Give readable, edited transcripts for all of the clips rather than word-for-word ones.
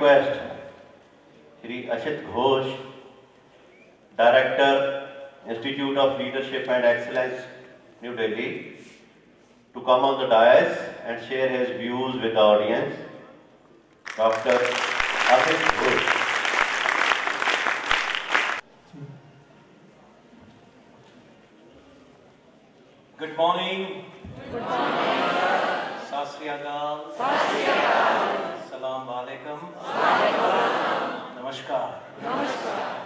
request Shri Ashit Ghosh, Director, Institute of Leadership and Excellence, New Delhi, to come on the dais and share his views with the audience. Dr. Ashit Ghosh. Good morning. Good morning. Sat Sri Akal. Sat Sri Akal. Salam Alaikum. Namaskar. Namaskar.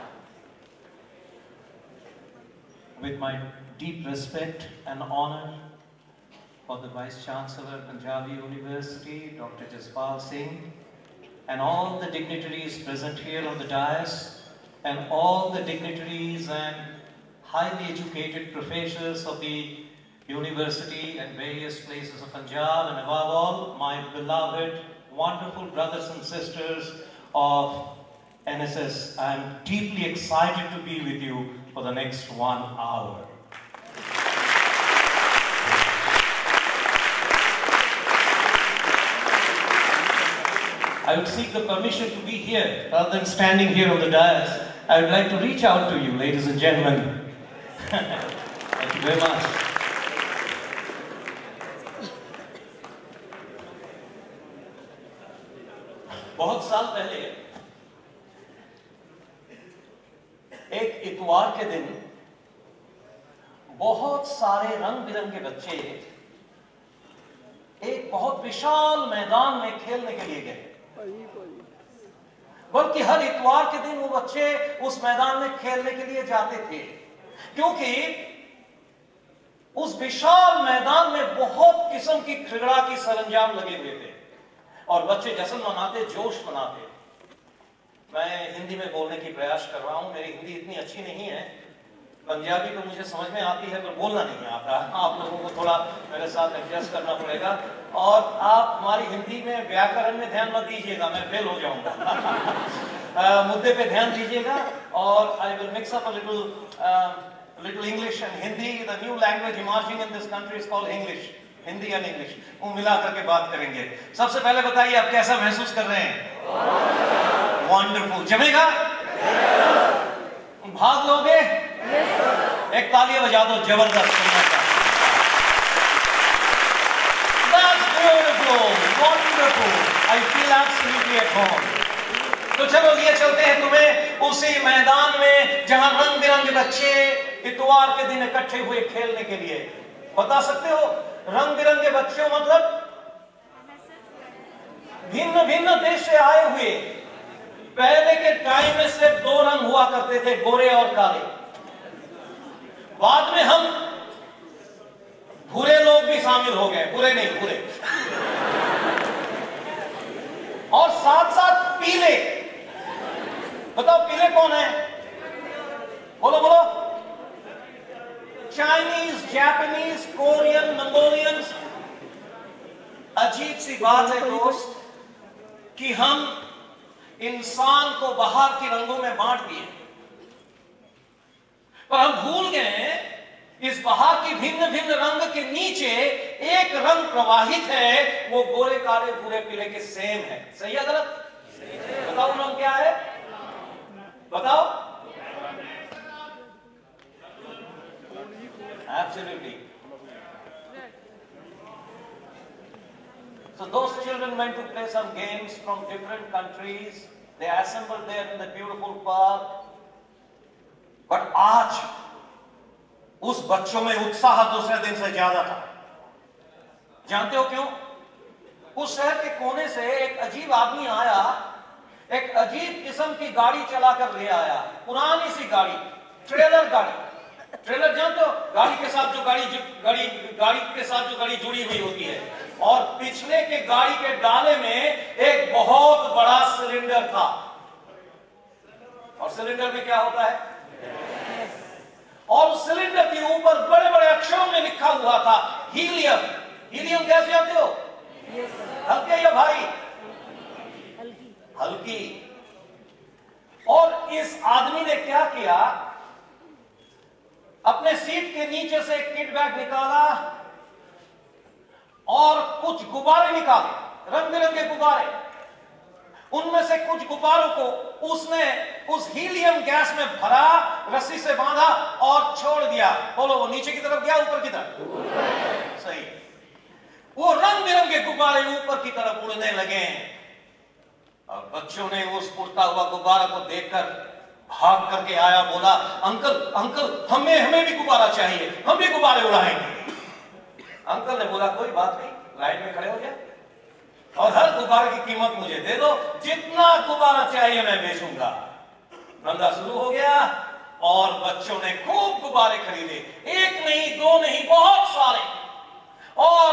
With my deep respect and honor for the Vice Chancellor, Punjabi University, Dr. Jaspal Singh, and all the dignitaries present here on the dais, and all the dignitaries and highly educated professors of the university and various places of Punjab, and above all, my beloved, wonderful brothers and sisters of NSS. I am deeply excited to be with you for the next 1 hour. I would seek the permission to be here rather than standing here on the dais. I would like to reach out to you, ladies and gentlemen. Thank you very much. बहुत साल पहले एक इतवार के दिन बहुत सारे रंग बिरंगे बच्चे एक बहुत विशाल मैदान में खेलने के लिए गए। बल्कि हर इतवार के दिन वो बच्चे उस मैदान में खेलने के लिए जाते थे, क्योंकि उस विशाल मैदान में बहुत किस्म की क्रीड़ा की सरंजाम लगे हुए थे और बच्चे जश्न मनाते, जोश मनाते। मैं हिंदी में बोलने की प्रयास कर रहा हूं। मेरी हिंदी इतनी अच्छी नहीं है, पंजाबी तो मुझे समझ में आती है पर बोलना नहीं आता। आप लोगों को थोड़ा मेरे साथ एडजस्ट करना पड़ेगा और आप हमारी हिंदी में व्याकरण में ध्यान मत दीजिएगा, मैं फेल हो जाऊंगा। मुद्दे पे ध्यान दीजिएगा और I will mix up a little English and Hindi. The new language emerging in this country is called English. Hindi and English वो मिला करके बात करेंगे। सबसे पहले बताइए आप कैसा महसूस कर रहे हैं? वंडरफुल। जमेगा? भाग लोगे? एक तालियां बजा दो जबरदस्त। That's beautiful, wonderful. I feel absolutely at home. तो चलो लिए चलते हैं तुम्हें उसी मैदान में जहां रंग बिरंगे बच्चे इतवार के दिन इकट्ठे हुए खेलने के लिए। बता सकते हो रंग बिरंगे बच्चों मतलब भिन्न भिन्न देश से आए हुए। पहले के टाइम में सिर्फ 2 रंग हुआ करते थे, गोरे और काले। बाद में हम भूरे लोग भी शामिल हो गए, बुरे नहीं भूरे, और साथ साथ पीले। बताओ पीले कौन है? बोलो बोलो। Chinese, Japanese, Korean, Mongolians. अजीब सी बात है दोस्त कि हम इंसान को बाहर के रंगों में बांट दिए, पर हम भूल गए इस बाहर की भिन्न भिन्न रंग के नीचे एक रंग प्रवाहित है, वो गोरे काले भूरे पीले के सेम है। सही है गलत? बताओ रंग क्या है? बताओ। Absolutely. So those children went to play some games from different countries. They assembled there in the beautiful park. But आज उस बच्चों में उत्साह दूसरे दिन से ज्यादा था। जानते हो क्यों? उस शहर के कोने से एक अजीब आदमी आया, एक अजीब किस्म की गाड़ी चलाकर ले आया। पुरानी सी गाड़ी, ट्रेलर गाड़ी। ट्रेलर जानते हो? गाड़ी के साथ जो गाड़ी जुड़ी हुई होती है, और पिछले के गाड़ी के डाले में एक बहुत बड़ा सिलेंडर था। और सिलेंडर में क्या होता है? और उस सिलेंडर के ऊपर बड़े बड़े अक्षरों में लिखा हुआ था हीलियम। हीलियम कैसे जानते हो? हल्के या भारी? हल्की। और इस आदमी ने क्या किया, अपने सीट के नीचे से एक किट बैग निकाला और कुछ गुब्बारे निकाले, रंग बिरंगे गुब्बारे, उनमें से कुछ गुब्बारों को उसने उस हीलियम गैस में भरा, रस्सी से बांधा और छोड़ दिया। बोलो, वो नीचे की तरफ गया, ऊपर की तरफ? सही। वो रंग बिरंगे गुब्बारे ऊपर की तरफ उड़ने लगे और बच्चों ने उस उड़ता हुआ गुब्बारा को देखकर भाग करके आया, बोला, अंकल अंकल, हमें भी गुब्बारा चाहिए, हम भी गुब्बारे उड़ाएंगे। अंकल ने बोला, कोई बात नहीं, लाइन में खड़े हो जाए और हर गुब्बारे की कीमत मुझे दे दो, जितना गुब्बारा चाहिए मैं बेचूंगा। धंधा शुरू हो गया और बच्चों ने खूब गुब्बारे खरीदे, एक नहीं, दो नहीं, बहुत सारे। और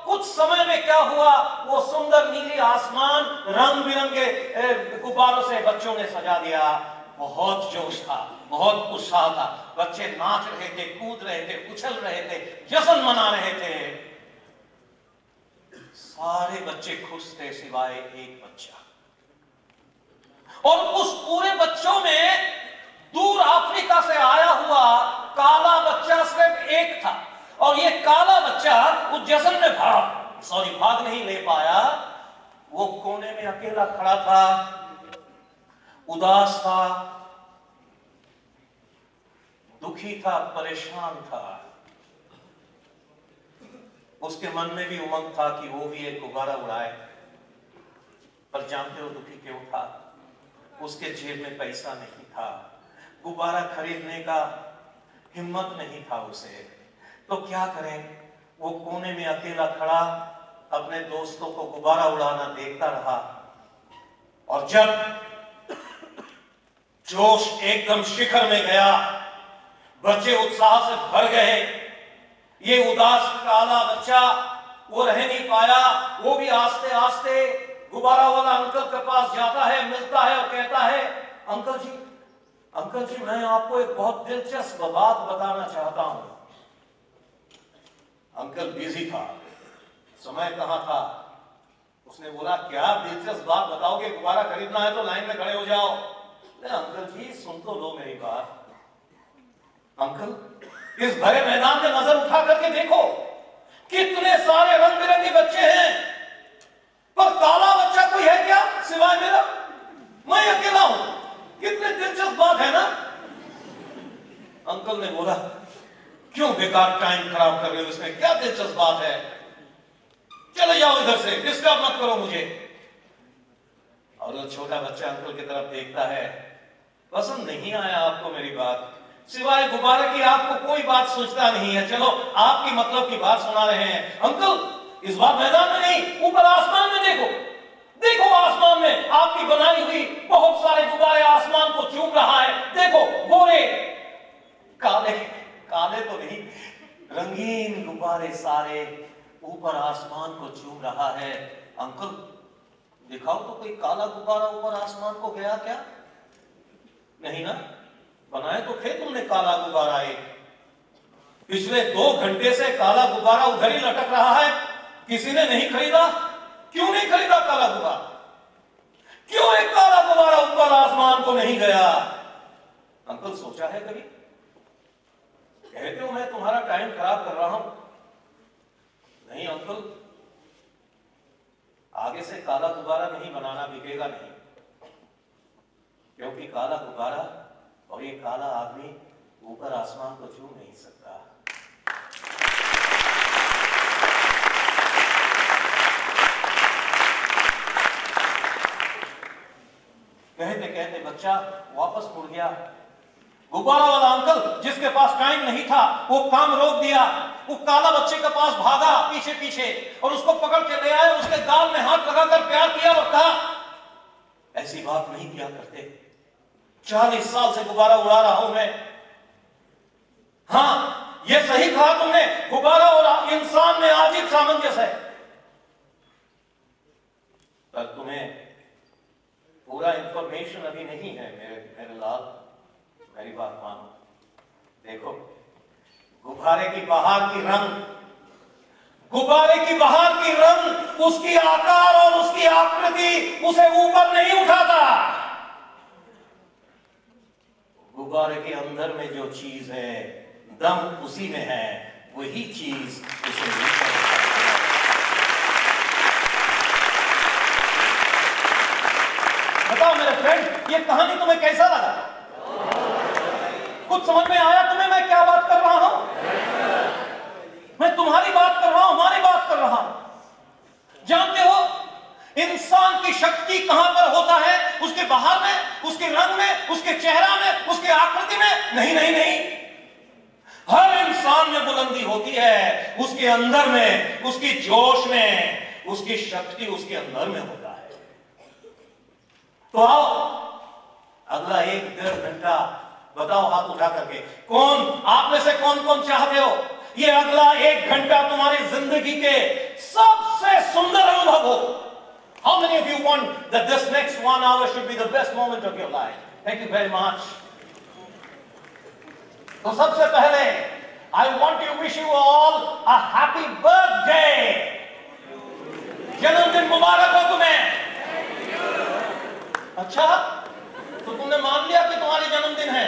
कुछ समय में क्या हुआ, वो सुंदर नीली आसमान रंग बिरंगे गुब्बारों से बच्चों ने सजा दिया। बहुत जोश था, बहुत उत्साह था, बच्चे नाच रहे थे, कूद रहे थे, उछल रहे थे, जश्न मना रहे थे। सारे बच्चे खुश थे सिवाय एक बच्चा। और उस पूरे बच्चों में दूर अफ्रीका से आया हुआ काला बच्चा सिर्फ एक था। और ये काला बच्चा उस जश्न में भाग नहीं ले पाया। वो कोने में अकेला खड़ा था, उदास था, दुखी था, परेशान था। उसके मन में भी उमंग था कि वो भी एक गुब्बारा उड़ाए, पर जानते हो दुखी क्यों था? उसके जेब में पैसा नहीं था, गुब्बारा खरीदने का हिम्मत नहीं था उसे। तो क्या करें? वो कोने में अकेला खड़ा अपने दोस्तों को गुब्बारा उड़ाना देखता रहा। और जब जोश एकदम शिखर में गया, बच्चे उत्साह से भर गए, ये उदास काला बच्चा वो रह नहीं पाया। वो भी आस्ते आस्ते गुब्बारा वाला अंकल के पास जाता है, मिलता है और कहता है, अंकल जी मैं आपको एक बहुत दिलचस्प बात बताना चाहता हूं। अंकल बिजी था, समय कहां था। उसने बोला, क्या दिलचस्प बात बताओगे? गुब्बारा खरीदना है तो लाइन में खड़े हो जाओ। अंकल जी सुन तो लो मेरी बात। अंकल, इस भरे मैदान में नजर उठा करके देखो, कितने सारे रंग बिरंगे बच्चे हैं, पर काला बच्चा कोई है क्या सिवाय मेरा? मैं अकेला हूं। कितनी दिलचस्प बात है ना? अंकल ने बोला, क्यों बेकार टाइम खराब कर रहे हो, इसमें क्या दिलचस्प बात है? चले जाओ इधर से, डिस्टर्ब मत करो मुझे। और वो छोटा बच्चा अंकल की तरफ देखता है। पसंद नहीं आया आपको मेरी बात? सिवाय गुब्बारे की आपको कोई बात सोचता नहीं है। चलो आपकी मतलब की बात सुना रहे हैं। अंकल, इस बार मैदान में नहीं, ऊपर आसमान में देखो। देखो आसमान में आपकी बनाई हुई बहुत सारे गुब्बारे आसमान को चूम रहा है। देखो, गोरे, काले, काले तो नहीं, रंगीन गुब्बारे सारे ऊपर आसमान को चूम रहा है। अंकल दिखाओ तो कोई काला गुब्बारा ऊपर आसमान को गया क्या? नहीं ना, बनाए तो थे तुमने काला गुब्बारा एक। पिछले 2 घंटे से काला गुब्बारा उधर ही लटक रहा है, किसी ने नहीं खरीदा। क्यों नहीं खरीदा काला गुब्बारा? क्यों एक काला गुब्बारा ऊपर आसमान को नहीं गया? अंकल सोचा है कभी? कहते हो मैं तुम्हारा टाइम खराब कर रहा हूं। नहीं अंकल, आगे से काला गुब्बारा नहीं बनाना, बिकेगा नहीं, क्योंकि काला गुब्बारा और ये काला आदमी ऊपर आसमान को छू नहीं सकता। कहते कहते बच्चा वापस मुड़ गया। गुब्बारा वाला अंकल जिसके पास टाइम नहीं था, वो काम रोक दिया। वो काला बच्चे के पास भागा पीछे पीछे और उसको पकड़ के ले आया। उसके गाल में हाथ लगाकर प्यार किया और कहा, ऐसी बात नहीं किया करते, 40 साल से गुब्बारा उड़ा रहा हूं मैं। हाँ, ये सही कहा तुमने, गुब्बारा और इंसान में अजीब सामंजस्य है। पर तुम्हें पूरा इंफॉर्मेशन अभी नहीं है मेरे लाल। मेरी बात मानो। देखो, गुब्बारे की बहार की रंग, गुब्बारे की बहार की रंग, उसकी आकार और उसकी आकृति उसे ऊपर नहीं उठाता। गुब्बारे के अंदर में जो चीज है, दम उसी में है, वही चीज उसे ऊपर उठाता है। बताओ मेरे फ्रेंड, ये कहानी तुम्हें कैसा लगा? कुछ समझ में आया तुम्हें मैं क्या बात कर रहा हूं? मैं तुम्हारी बात कर रहा हूं, हमारी बात कर रहा हूं। जानते हो इंसान की शक्ति कहां पर होता है? उसके बाहर में, उसके रंग में, उसके चेहरा में, उसके आकृति में? नहीं नहीं नहीं, हर इंसान में बुलंदी होती है उसके अंदर में, उसकी जोश में, उसकी शक्ति उसके अंदर में होता है। तो आओ अगला 1-1.5 घंटा बताओ हाथ उठा करके, कौन आप में से कौन कौन चाहते हो ये अगला 1 घंटा तुम्हारी जिंदगी के सबसे सुंदर अनुभव हो? How many of you want that this next 1 hour should be the best moment of your life? Thank you very much. तो सबसे पहले I want to wish you all a happy birthday. जन्मदिन मुबारक हो तुम्हें। अच्छा, तो तुमने मान लिया कि तुम्हारी जन्मदिन है?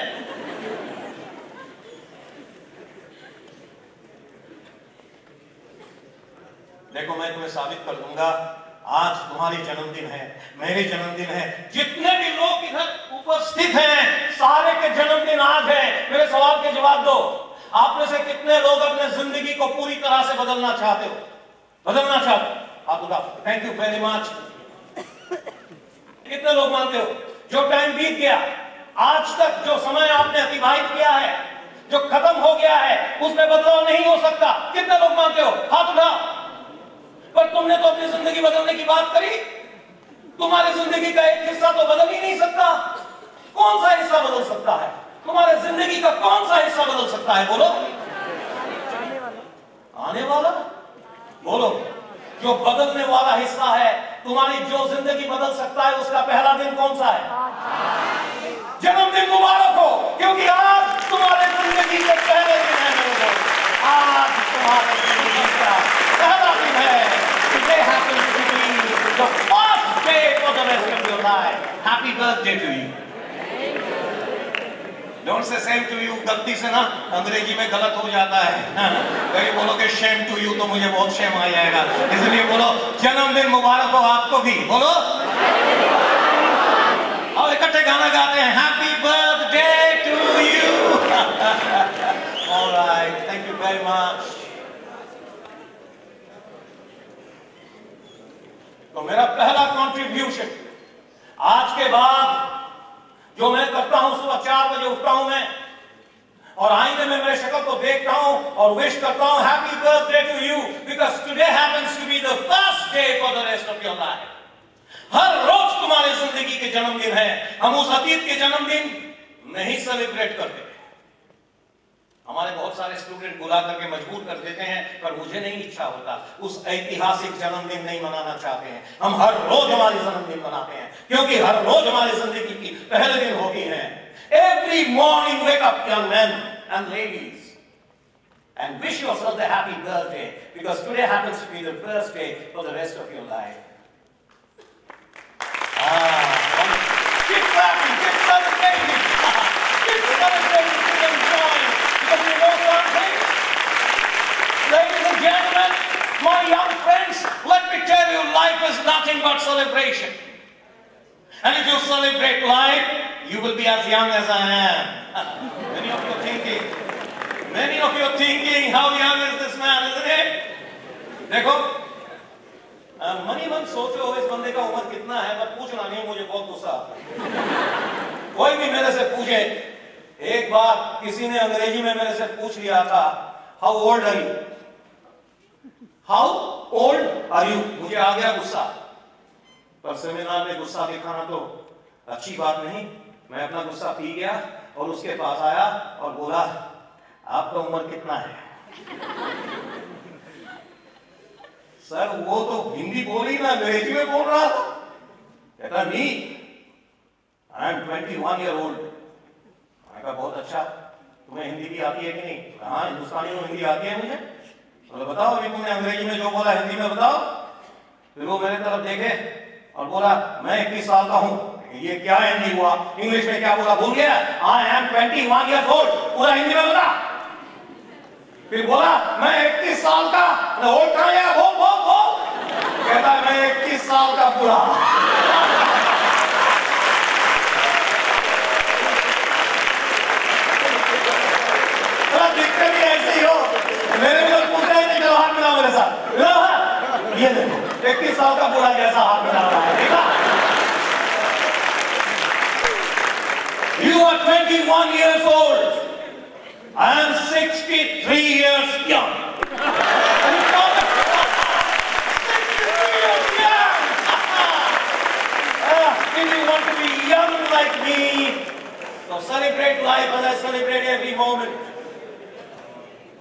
देखो मैं तुम्हें साबित कर दूंगा, आज तुम्हारी जन्मदिन है, मेरी जन्मदिन है, जितने भी लोग इधर उपस्थित हैं सारे के जन्मदिन आज है। मेरे सवाल के जवाब दो, आप में से कितने लोग अपने जिंदगी को पूरी तरह से बदलना चाहते हो? बदलना चाहते हो? आप उठाओ। Thank you very much. कितने लोग मानते हो जो टाइम बीत गया, आज तक जो समय आपने अतिबाहित किया है, जो खत्म हो गया है, उसमें बदलाव नहीं हो सकता? कितने लोग मानते हो? हाथ उठाओ। पर तुमने तो अपनी जिंदगी बदलने की बात करी, तुम्हारी जिंदगी का एक हिस्सा तो बदल ही नहीं सकता। कौन सा हिस्सा बदल सकता है? तुम्हारे जिंदगी का कौन सा हिस्सा बदल सकता है? बोलो। आने वाला? बोलो। जो बदलने वाला हिस्सा है, तुम्हारी जो जिंदगी बदल सकता है, उसका पहला दिन कौन सा है? जन्मदिन मुबारक हो, क्योंकि आज तुम्हारे जिंदगी के पहले दिन है मेरे दोस्त। आज तुम्हारे जिंदगी का पहला दिन है। Today happens to be the first day for the rest of your life. Happy birthday to you. Don't say same to you, गलती से ना अंग्रेजी में गलत हो जाता है। कहीं बोलोगे shame to you तो मुझे बहुत shame आ जाएगा, इसलिए बोलो जन्मदिन मुबारक हो आपको भी। बोलो और इकट्ठे गाना गाते हैं, Happy birthday to you. All right, thank you very much. तो मेरा पहला कंट्रीब्यूशन आज के बाद जो मैं करता हूं, सुबह 4 बजे उठता हूं मैं और आईने में मेरे शक्ल को देखता हूं और विश करता हूं happy birthday to you, because today happens to be the first day for the rest of your life. हर रोज तुम्हारी जिंदगी के जन्मदिन है। हम उस अतीत के जन्मदिन नहीं सेलिब्रेट करते। हमारे बहुत सारे स्टूडेंट बुला करके मजबूर कर देते हैं, पर मुझे नहीं इच्छा होता, उस ऐतिहासिक जन्मदिन नहीं मनाना चाहते हैं। हम हर रोज हमारी जन्मदिन मनाते हैं, क्योंकि हर रोज हमारी जिंदगी की पहले दिन होती है। Every morning wake up, young men and ladies, and wish yourself a happy birthday, because today happens to be the first day for the rest of your life. Keep clapping, keep celebrating, keep celebrating, keep enjoying. Because you know something, ladies and gentlemen, my young friends, let me tell you, life is nothing but celebration. And if you celebrate life, you will be as young as I am. Many of you are thinking, how young is this man, isn't it? देखो, money मन सोचो इस बंदे का उम्र कितना है, पर पूछना नहीं, मुझे बहुत गुस्सा आता है। कोई भी मेरे से पूछे, एक बार किसी ने अंग्रेजी में मेरे से पूछ लिया था, how old are you? How old are you? मुझे आ गया गुस्सा, पर सेमिनार में गुस्सा दिखाना तो अच्छी बात नहीं। मैं अपना गुस्सा पी गया और उसके पास आया और बोला, आपका उम्र कितना है? सर वो तो हिंदी बोली ना, अंग्रेजी में बोल रहा था। कहता मी, आई एम 21 ईयर ओल्ड। कहा बहुत अच्छा, तुम्हें हिंदी भी आती है कि नहीं? हाँ, हिंदुस्तानी में हिंदी आती है मुझे। तो बताओ अभी तुमने अंग्रेजी में जो बोला हिंदी में बताओ। फिर वो मेरे तरफ देखे और बोला, मैं 21 साल का हूं। ये क्या हिंदी हुआ? इंग्लिश में क्या बोला? भूल गया? I am 21 years old. पूरा हिंदी में बता। फिर बोला, मैं 21 साल का। ओल्ड कहां गया? बोल बोल बोल। कहता मैं 21 साल का पूरा। were 21 years old. I am 63 years young. And you call me 63 years young. If you want to be young like me, so celebrate life as I celebrate every moment.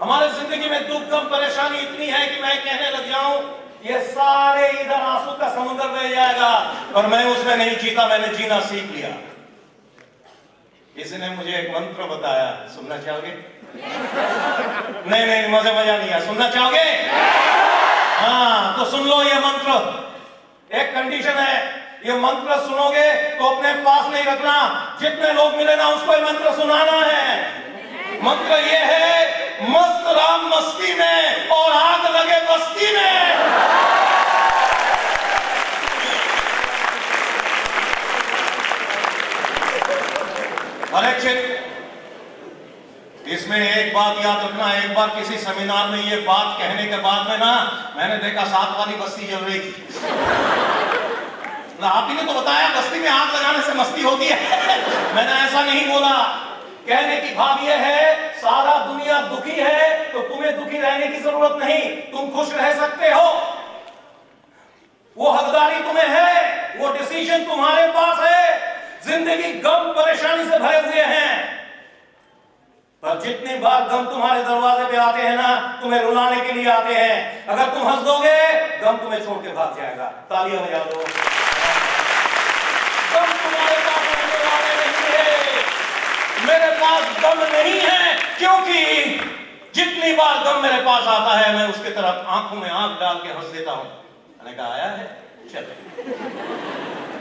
हमारे जिंदगी में दुख गम परेशानी इतनी है कि मैं कहने लग जाऊं ये सारे इधर आंसू का समुद्र बह जाएगा, पर मैं उसमें नहीं जीता, मैंने जीना सीख लिया। किसी ने मुझे एक मंत्र बताया, सुनना चाहोगे? नहीं मजा नहीं आया, सुनना चाहोगे? हाँ तो सुन लो ये मंत्र। एक कंडीशन है, ये मंत्र सुनोगे तो अपने पास नहीं रखना, जितने लोग मिले ना उसको ये मंत्र सुनाना है। मंत्र ये है, मस्त राम मस्ती में और आग लगे बस्ती में। परीक्षित, इसमें एक बात याद रखना, एक बार किसी सेमिनार में ये बात कहने के बाद में ना मैंने देखा 7 वाली बस्ती जल रही थी। आप ही ने तो बताया बस्ती में आग लगाने से मस्ती होती है। मैंने ऐसा नहीं बोला। कहने की भाव यह है, सारा दुनिया दुखी है तो तुम्हें दुखी रहने की जरूरत नहीं, तुम खुश रह सकते हो। वो हकदारी तुम्हें है, वो डिसीजन तुम्हारे पास है। जिंदगी गम परेशानी से भरे हुए हैं, पर जितनी बार गम तुम्हारे दरवाजे पे आते हैं ना, तुम्हें रुलाने के लिए आते हैं। अगर तुम हंस दोगे, गम तुम्हें छोड़ के भाग जाएगा। तालियां बजा दो। गम तुम्हारे पास रहने वाले नहीं है, मेरे पास गम नहीं है, क्योंकि जितनी बार गम मेरे पास आता है मैं उसके तरफ आंखों में आंख डाल के हंस देता हूं। मैंने कहा आया है, चल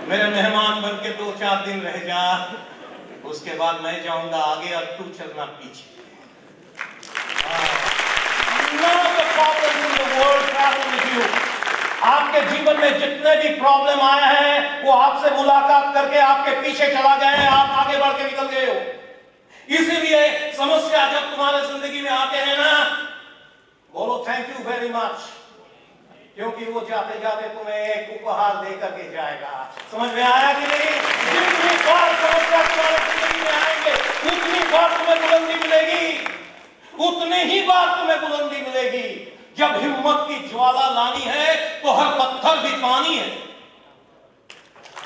मेरे मेहमान बन के 2-4 दिन रह जा, उसके बाद मैं जाऊंगा आगे और तू चलना पीछे। आपके जीवन में जितने भी प्रॉब्लम आए हैं वो आपसे मुलाकात करके आपके पीछे चला गया, आप आगे बढ़ के निकल गए हो। इसीलिए समस्या जब तुम्हारे जिंदगी में आते हैं ना, बोलो थैंक यू वेरी मच, क्योंकि वो जाते जाते तुम्हें एक उपहार देकर के जाएगा। समझ में आया कि नहीं? जितनी बार समस्या तुम्हारे जिंदगी में आएंगे उतनी बार तुम्हें बुलंदी मिलेगी, उतनी ही बार तुम्हें बुलंदी मिलेगी। जब हिम्मत की ज्वाला लानी है तो हर पत्थर भी पानी है।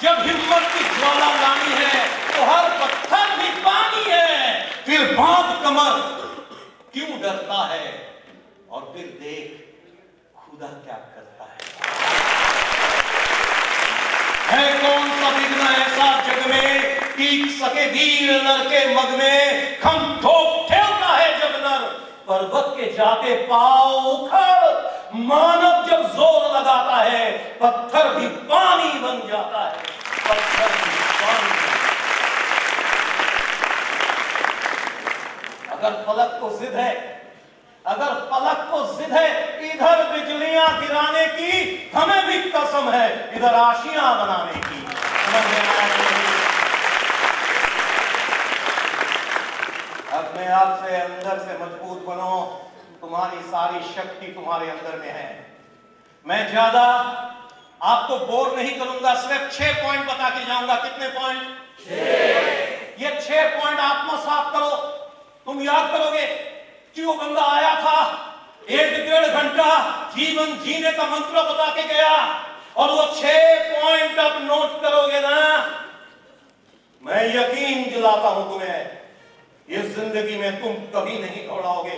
जब हिम्मत की ज्वाला लानी है तो हर पत्थर भी पानी है। फिर बांध कमर, क्यों डरता है, और फिर देख खुदा क्या करता है कौन सा विघ्न ऐसा जग में टीक सके वीर नर के मग में। खम ठोक ठेलता है जब नर, पर्वत के जाते पांव उखड़। मानव जब जोर लगाता है पत्थर भी पानी बन जाता है, पत्थर भी पानी। अगर फलक को जिद है, अगर फलक को जिद है इधर बिजलियां गिराने की, हमें भी कसम है इधर आशियां बनाने की। अपने आप से अंदर से मजबूत बनो, तुम्हारी सारी शक्ति तुम्हारे अंदर में है। मैं ज्यादा आपको बोर नहीं करूंगा, सिर्फ 6 पॉइंट बता के जाऊंगा। कितने पॉइंट? 6। ये 6 पॉइंट आत्मसात करो, तुम याद करोगे कि वो बंदा आया था 1-1.5 घंटा जीवन जीने का मंत्र बता के गया, और वो 6 पॉइंट अब नोट करोगे ना, मैं यकीन दिलाता हूं तुम्हें इस जिंदगी में तुम कभी नहीं घबराओगे।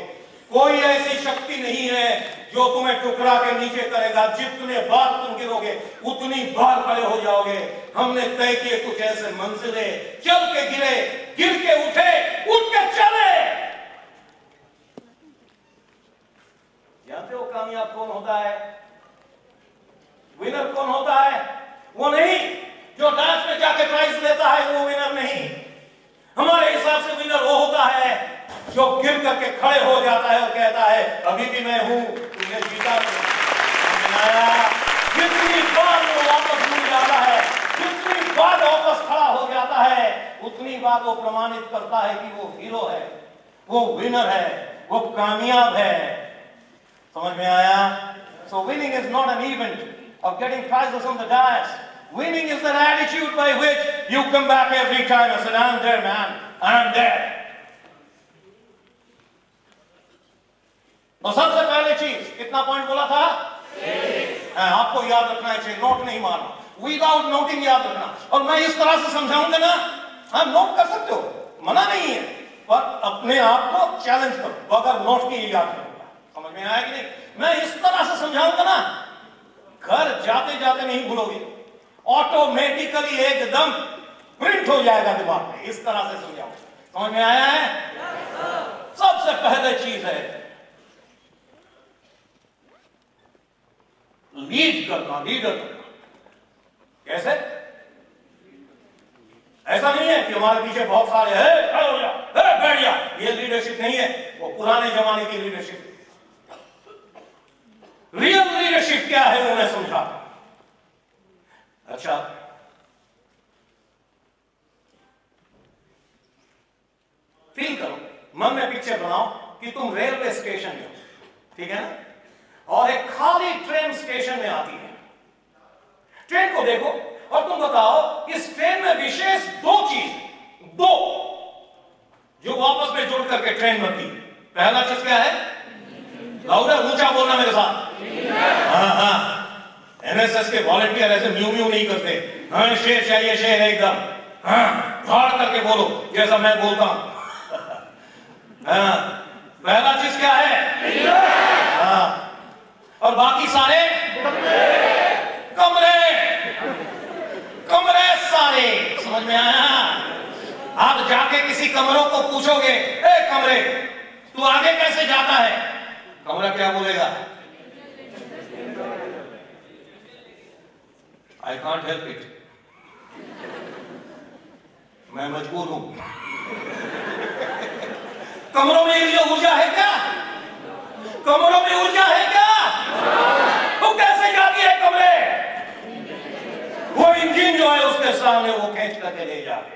कोई ऐसी शक्ति नहीं है जो तुम्हें टुकड़ा के नीचे करेगा। जितने बार तुम गिरोगे उतनी बार खड़े हो जाओगे। हमने तय किए कुछ ऐसे मंजिलें, चल के गिरे, गिर के उठे, उठ के चले। जानते हो कामयाब कौन होता है? विनर कौन होता है? वो नहीं जो डांस में जाके प्राइज लेता है, वो विनर नहीं। हमारे हिसाब से विनर वो होता है जो गिर करके खड़े हो जाता है और कहता है अभी भी मैं हूं, तुमने जीता जितनी बार वो वापस मुड़ जाता है, जितनी बार वापस खड़ा हो जाता है, उतनी बार वो प्रमाणित करता है कि वो हीरो है, वो विनर है, वो कामयाब है। समझ में आया? So winning is not an event of getting prizes on the dais. Winning is an attitude by which you come back every time. I said, I'm there, man. I'm there. तो सबसे पहले चीज कितना पॉइंट बोला था? आपको याद रखना है, नोट नहीं मारना, विदाउट नोटिंग याद रखना। और मैं इस तरह से समझाऊंगा ना, आप नोट कर सकते हो, मना नहीं है, पर अपने आप को चैलेंज करो, बगैर नोट के याद करूंगा। समझ में आया कि नहीं? मैं इस तरह से समझाऊंगा ना, घर जाते जाते नहीं भूलोगे, ऑटोमेटिकली एकदम प्रिंट हो जाएगा दिमाग में। इस तरह से समझाऊंगा। समझ में आया है? सबसे पहले चीज है लीड करना, लीडर करना। कैसे? ऐसा नहीं है कि हमारे पीछे बहुत सारे है, खड़े हो जा, बैठ जा, ये लीडरशिप नहीं है, वो पुराने जमाने की लीडरशिप। रियल लीडरशिप क्या है वो मैं समझा। अच्छा, फील करो, मन में पिक्चर बनाओ कि तुम रेलवे स्टेशन में हो, ठीक है ना, और एक खाली ट्रेन स्टेशन में आती है। ट्रेन को देखो और तुम बताओ इस ट्रेन में विशेष दो चीज, दो जो आपस में जुड़ करके ट्रेन बनती है। पहला चीज क्या है? लाउडर, ऊंचा बोलना मेरे साथ। हाँ, एनएसएस के वॉलंटियर ऐसे म्यू म्यू नहीं करते। हाँ, शेर चाहिए, शेर एकदम, हाँ, धाड़ करके बोलो जैसा मैं बोलता हूं। हाँ, पहला चीज क्या है? हाँ, और बाकी सारे कमरे, कमरे सारे। समझ में आया? आप जाके किसी कमरों को पूछोगे, ए कमरे, तू आगे कैसे जाता है? कमरा क्या बोलेगा? आई कांट हेल्प इट, मैं मजबूर हूं। कमरों में ये ऊर्जा है क्या? कमरों में ऊर्जा है क्या? वो कैसे जाती है कमरे? वो इंजन जो है उसके सामने वो खींच करके ले जाते।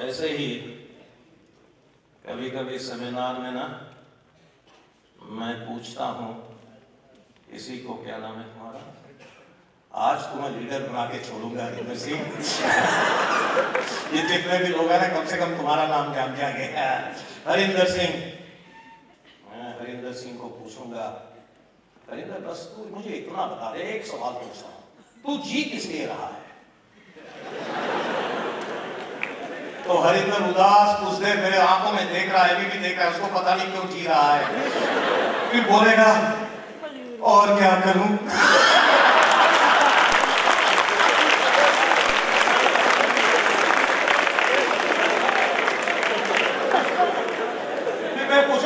ऐसे ही कभी कभी सेमिनार में ना मैं पूछता हूं, किसी को क्या नाम है तुम्हारा? आज तुम्हें लीडर बना के छोड़ूंगा हरिंदर सिंह। ये जितने भी लोग हैं ना, कम से कम तुम्हारा नाम जान जाएंगे, हरिंदर सिंह। मैं हरिंदर सिंह को पूछूंगा, हरिंदर बस तू मुझे इतना बता दे, एक सवाल पूछता हूं, तू जी किस लिए रहा है? तो हरिंदर उदास कुछ देर मेरे आंखों में देख रहा है, अभी भी देख रहा है, उसको पता नहीं क्यों जी रहा है। फिर बोलेगा, और क्या करूं?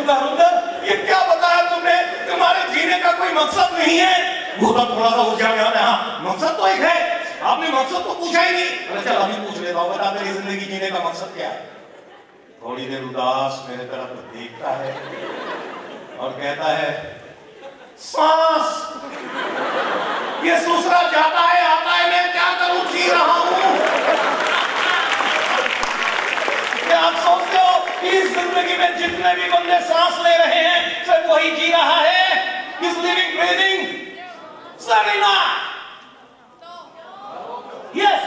हरिंदर, ये क्या बताया तुमने? तुम्हारे जीने का कोई मकसद नहीं है? वो तो थोड़ा सा ऊर्जा में आता है। हाँ, मकसद तो एक है, आपने मकसद तो पूछा ही नहीं। चल अभी पूछ लेता हूं, बता मेरी जिंदगी जीने का मकसद क्या है? थोड़ी देर उदास मेरे तरफ देखता है और कहता है, सांस। ये दूसरा जाता है आता है, मैं क्या करूं, जी रहा हूं। क्या आप सोचते हो कि इस जिंदगी में जितने भी बंदे सांस ले रहे हैं सिर्फ वही जी रहा है? Is living, breathing? Serena, yes.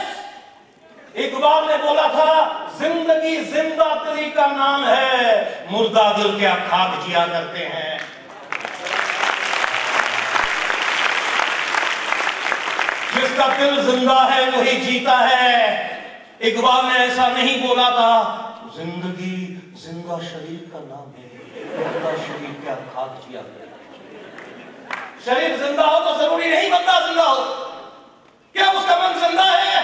Iqbal ने बोला था, जिंदगी जिंदा दिल का नाम है, मुर्दा दिल क्या खाक जिया करते हैं। जिसका दिल जिंदा है वही जीता है। इकबाल ने ऐसा नहीं बोला था, जिंदगी जिंदा शरीर का नाम है, मुर्दा शरीर क्या खाक जिया करते हैं। शरीर जिंदा हो तो जरूरी नहीं बंदा जिंदा हो। क्या उसका मन जिंदा है?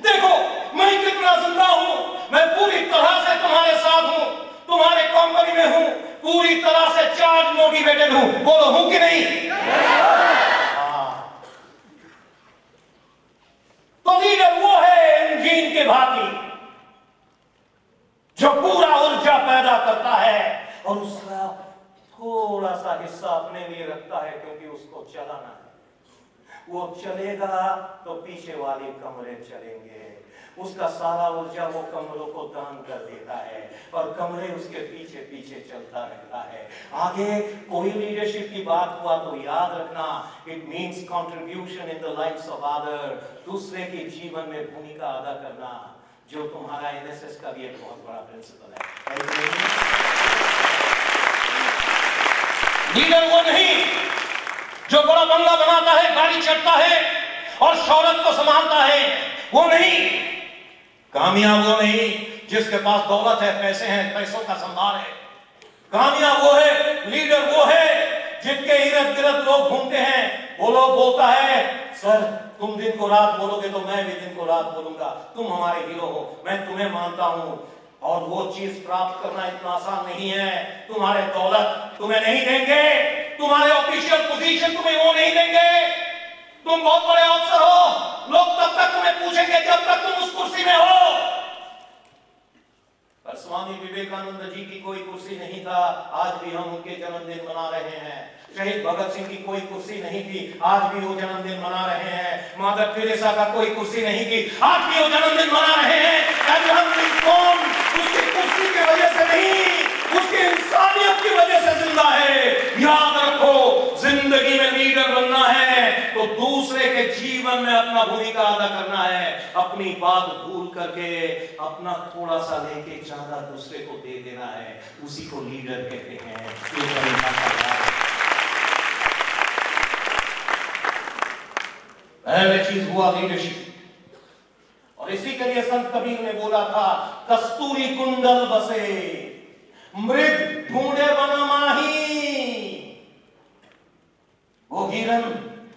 देखो मैं कितना जिंदा हूं, मैं पूरी तरह से तुम्हारे साथ हूं, तुम्हारे कंपनी में हूं, पूरी तरह से चार्ज मोटिवेटेड हूं। बोलो हूं कि नहीं? तो लीडर वो है इंजन के भांति जो पूरा ऊर्जा पैदा करता है और उसका थोड़ा सा हिस्सा अपने लिए रखता है, क्योंकि उसको चलाना है। वो चलेगा तो पीछे वाले कमरे चलेंगे, उसका सारा ऊर्जा वो कमरों को दान कर देता है और कमरे उसके पीछे पीछे चलता रहता है। आगे कोई लीडरशिप की बात हुआ तो याद रखना, it means contribution in the lives of other, दूसरे के जीवन में भूमिका अदा करना, जो तुम्हारा एनएसएस का भी एक बहुत बड़ा प्रिंसिपल है। लीडर वो नहीं जो बड़ा बंगला बनाता है, गाड़ी चढ़ता है और शौहरत को संभालता है, वो नहीं। कामयाब वो नहीं जिसके पास दौलत है, पैसे हैं, पैसों का संभार है। कामयाब वो है, लीडर वो है जिनके इर्द गिर्द लोग घूमते हैं। वो लोग बोलता है, सर तुम दिन को रात बोलोगे तो मैं भी दिन को रात बोलूंगा, तुम हमारे हीरो हो, मैं तुम्हें मानता हूं। और वो चीज प्राप्त करना इतना आसान नहीं है। तुम्हारे दौलत तुम्हें नहीं देंगे, तुम्हारे ऑफिशियल पोजीशन तुम्हें वो नहीं देंगे। तुम बहुत बड़े अफसर हो, लोग तब तक तुम्हें पूछेंगे जब तक तुम उस कुर्सी में हो। पर स्वामी विवेकानंद जी की कोई कुर्सी नहीं था, आज भी हम उनके जन्मदिन मना रहे हैं। शहीद भगत सिंह की कोई कुर्सी नहीं थी, आज भी वो जन्मदिन मना रहे हैं। मदर टेरेसा का कोई कुर्सी नहीं थी, आज भी वो जन्मदिन मना रहे हैं। अब्राहम लिंकन उसकी कुर्सी की वजह से नहीं, उसकी इंसानियत की वजह से जिंदा है। याद रखो, जिंदगी में लीडर बनना है तो दूसरे के जीवन में अपना भूमिका अदा करना है। अपनी बात भूल करके अपना थोड़ा सा लेके ज्यादा दूसरे को दे देना है, उसी को लीडर कहते हैं। पहले चीज हुआ लीडरशिप, और इसी के लिए संत कबीर ने बोला था, कस्तूरी कुंडल बसे मृग ढूंढे वन माही। वो हिरन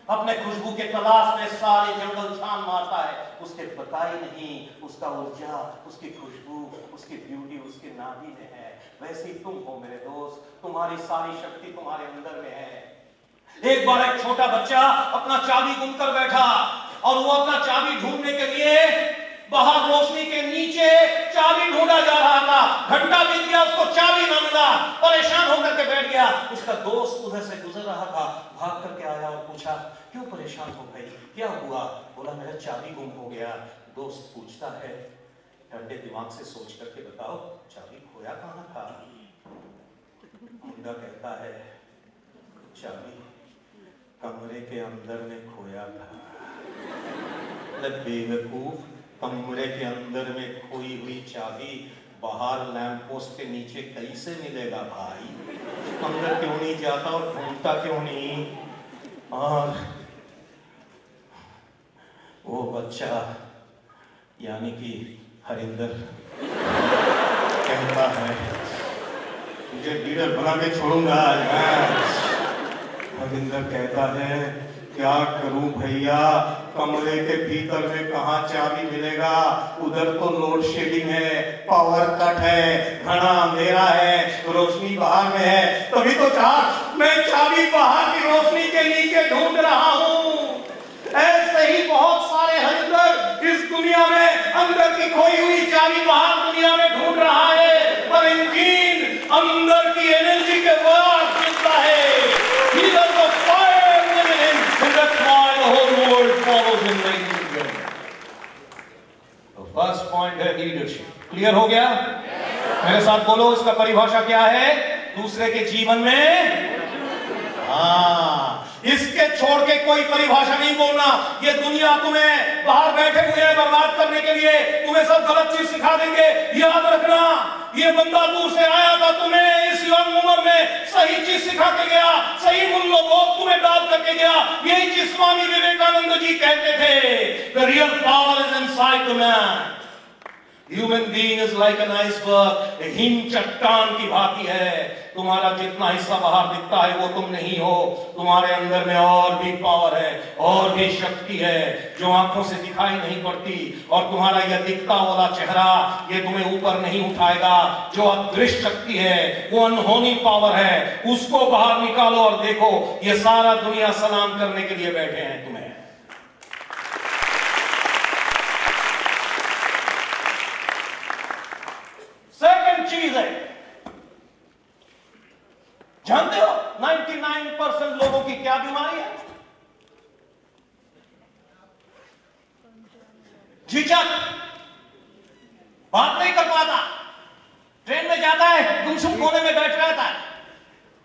अपने खुशबू के तलाश में सारे जंगल छान मारता है, उसके पता ही नहीं उसका ऊर्जा, उसकी खुशबू, उसकी ब्यूटी उसके नाभि में है। वैसे ही तुम हो मेरे दोस्त, तुम्हारी सारी शक्ति तुम्हारे अंदर में है। एक बार एक छोटा बच्चा अपना चाबी गुम कर बैठा और वो अपना चाबी ढूंढने के लिए बाहर रोशनी के नीचे चाबी ढूंढा जा रहा था। घंटा बीत गया, उसको चाबी न मिला, परेशान होकर के बैठ गया। उसका दोस्त उधर से गुजर रहा था, भाग करके आया और पूछा, क्यों परेशान हो गई, क्या हुआ? बोला, मेरा चाबी गुम हो गया। दोस्त पूछता है, ठंडे दिमाग से सोच करके बताओ, चाबी खोया कहां था? मुंडा कहता है, चाबी कमरे के अंदर में खोया था। बेवकूफ, कमरे के अंदर में खोई हुई चाबी बाहर लैंप पोस्ट के नीचे कैसे मिलेगा भाई? अंदर क्यों नहीं जाता और ढूंढता क्यों नहीं? और वो बच्चा यानी कि हरिंदर कहता है, मुझे लीडर बना के छोड़ूंगा। हरिंदर कहता है, क्या करूं भैया, कमरे के भीतर में कहां चाबी मिलेगा? उधर तो लोड शेडिंग है, पावर कट है, घना अंधेरा है, रोशनी बाहर में है। तभी तो मैं चाबी बाहर की रोशनी के नीचे ढूंढ रहा हूं। ऐसे ही बहुत सारे हरिंदर इस दुनिया में अंदर की खोई हुई चाबी बाहर दुनिया में ढूंढ रहा है, पर इंजीन अंदर की एनर्जी के द्वारा चलता है। फर्स्ट पॉइंट है लीडरशिप। क्लियर हो गया? मेरे साथ बोलो, इसका परिभाषा क्या है? दूसरे के जीवन में, हाँ, इसके छोड़ के कोई परिभाषा नहीं बोलना। ये दुनिया तुम्हें बाहर बैठे हुए हैं बर्बाद करने के लिए, तुम्हें सब गलत चीज सिखा देंगे। याद रखना, ये बंदा दूर से आया था, तुम्हें इस यंग उम्र में सही चीज सिखा के गया, सही मूल्यबोध तुम्हें डाल करके गया। यही चीज स्वामी विवेकानंद जी कहते थे, the real power is inside the man. Human being is like an iceberg, him चट्टान की भांति है। तुम्हारा जितना हिस्सा बाहर दिखता है वो तुम नहीं हो, तुम्हारे अंदर में और भी पावर है, और भी शक्ति है जो आंखों से दिखाई नहीं पड़ती। और तुम्हारा यह दिखता वाला चेहरा ये तुम्हें ऊपर नहीं उठाएगा। जो अदृश्य शक्ति है, वो अनहोनी पावर है, उसको बाहर निकालो और देखो, ये सारा दुनिया सलाम करने के लिए बैठे हैं तुम्हें। सेकंड चीज है, जानते हो 99% लोगों की क्या बीमारी है? झिझक, बात नहीं कर पाता, ट्रेन में जाता है गुमसुम कोने में बैठ रहता है,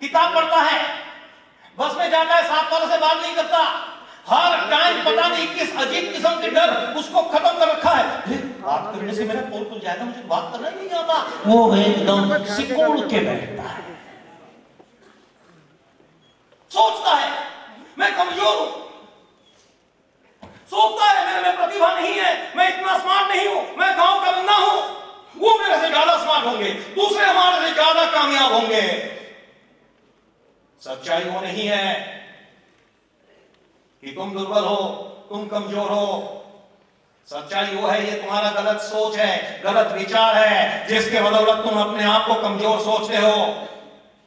किताब पढ़ता है, बस में जाता है साथ वालों से बात नहीं करता, हर टाइम पता नहीं किस अजीब किस्म के डर उसको खत्म कर रखा है। बात करने से मेरा पोल खुल जाएगा, मुझे बात करना ही नहीं आता, वो एकदम सिकोड़ के बैठता है, सोचता है मैं कमजोर हूं, सोचता है मेरे में प्रतिभा नहीं है, मैं इतना स्मार्ट नहीं हूं, मैं गांव का बंदा हूं, वो मेरे से ज्यादा स्मार्ट होंगे, दूसरे हमारे से ज्यादा कामयाब होंगे। सच्चाई वो नहीं है कि तुम दुर्बल हो, तुम कमजोर हो। सच्चाई वो है, ये तुम्हारा गलत सोच है, गलत विचार है, जिसके बदौलत तुम अपने आप को कमजोर सोचते हो।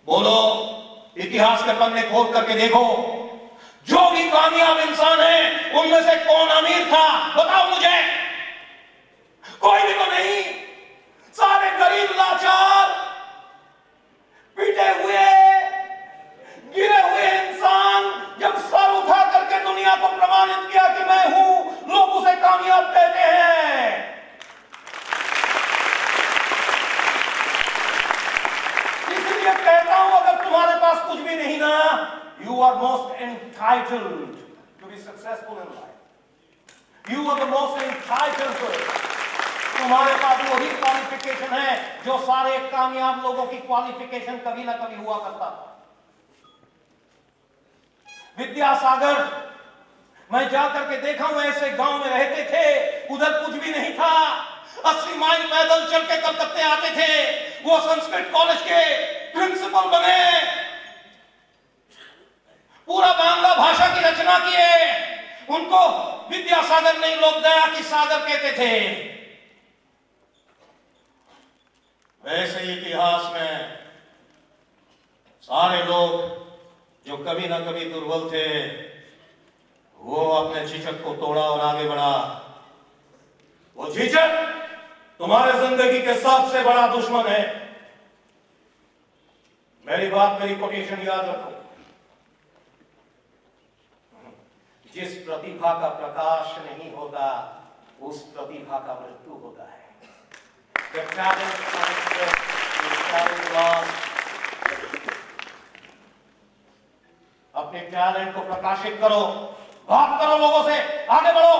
बोलो, इतिहास के पन्ने खोल करके देखो, जो भी कामयाब इंसान है उनमें से कौन अमीर था, बताओ मुझे। कोई भी तो नहीं, सारे गरीब लाचार पीटे हुए गिरे हुए इंसान जब सर उठा करके दुनिया को प्रमाणित किया कि मैं हूं, लोग उसे कामयाब कहते हैं। इसलिए कहता हूं, अगर तुम्हारे पास कुछ भी नहीं ना, you are most entitled to be successful in life. You are the most entitled to it. तुम्हारे पास वही क्वालिफिकेशन है जो सारे कामयाब लोगों की क्वालिफिकेशन कभी ना कभी हुआ करता था। विद्यासागर, मैं जाकर के देखा हूं, ऐसे गांव में रहते थे, उधर कुछ भी नहीं था, 80 माइल पैदल चल के कलकत्ते आते थे, वो संस्कृत कॉलेज के प्रिंसिपल बने, पूरा बांग्ला भाषा की रचना किए, उनको विद्यासागर नहीं, लोग दया की सागर कहते थे। वैसे ही इतिहास में सारे लोग जो कभी ना कभी दुर्बल थे, वो अपने झिझक को तोड़ा और आगे बढ़ा। वो झिझक तुम्हारे जिंदगी के सबसे बड़ा दुश्मन है। मेरी बात, मेरी कोटेशन याद रखो, जिस प्रतिभा का प्रकाश नहीं होता, उस प्रतिभा का मृत्यु होता है। अपने टैलेंट को प्रकाशित करो, बात करो लोगों से, आगे बढ़ो,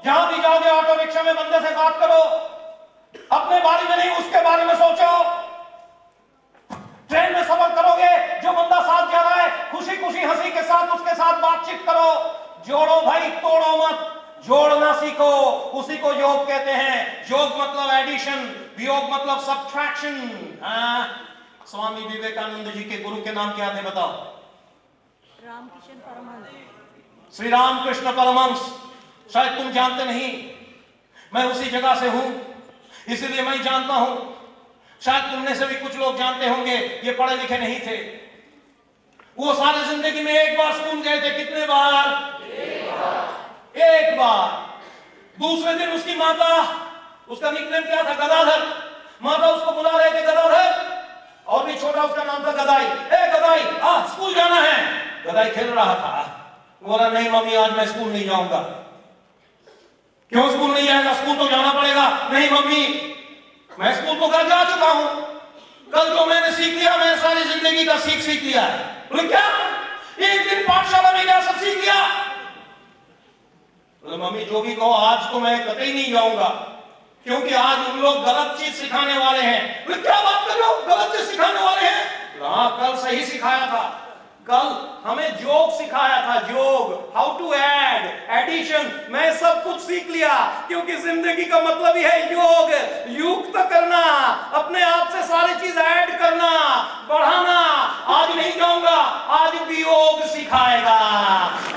जहां भी जाओगे ऑटो रिक्शा में बंदे से बात करो, अपने बारे में नहीं उसके बारे में सोचो। ट्रेन में सफर करोगे, जो बंदा साथ जा रहा है, खुशी खुशी हंसी के साथ उसके साथ बातचीत करो। जोड़ो भाई, तोड़ो मत, जोड़ना सीखो, उसी को योग कहते हैं। योग मतलब एडिशन, वियोग मतलब सब्ट्रैक्शन। स्वामी विवेकानंद जी के गुरु के नाम क्या थे बताओ? रामकृष्ण परमहंस। श्री रामकृष्ण परमहंस। शायद तुम जानते नहीं, मैं उसी जगह से हूं, इसलिए मैं जानता हूं। शायद तुमने से भी कुछ लोग जानते होंगे, ये पढ़े लिखे नहीं थे। वो सारी जिंदगी में एक बार स्कूल गए थे। कितने बार? एक बार। दूसरे दिन उसकी माता, उसका निकनेम क्या था? गदाधर। माता उसको बुला रहे थे, गदाधर, और भी छोटा उसका नाम था गदाई। ए गदाई, आ स्कूल जाना है। गदाई खेल रहा था, बोला नहीं मम्मी आज मैं स्कूल नहीं जाऊंगा। क्यों स्कूल नहीं जाएगा? स्कूल तो जाना पड़ेगा। नहीं मम्मी, मैं स्कूल तो कल जा चुका हूं, कल जो मैंने सीख लिया मैं सारी जिंदगी का सीख लिया है। बोले क्या? एक दिन पाठशाला में क्या सब सीख लिया? बोले मम्मी जो भी कहो, आज तो मैं कतई नहीं जाऊंगा, क्योंकि आज उन लोग गलत चीज सिखाने वाले हैं। बोले क्या बात कर रहे हो, गलत चीज सिखाने वाले हैं? हाँ, कल सही सिखाया था, कल हमें जोग सिखाया था, जोग, हाउ टू ऐड, एडिशन, मैं सब कुछ सीख लिया, क्योंकि जिंदगी का मतलब ही है योग, युक्त करना, अपने आप से सारी चीज ऐड करना, बढ़ाना। आज नहीं जाऊंगा, आज वियोग सिखाएगा,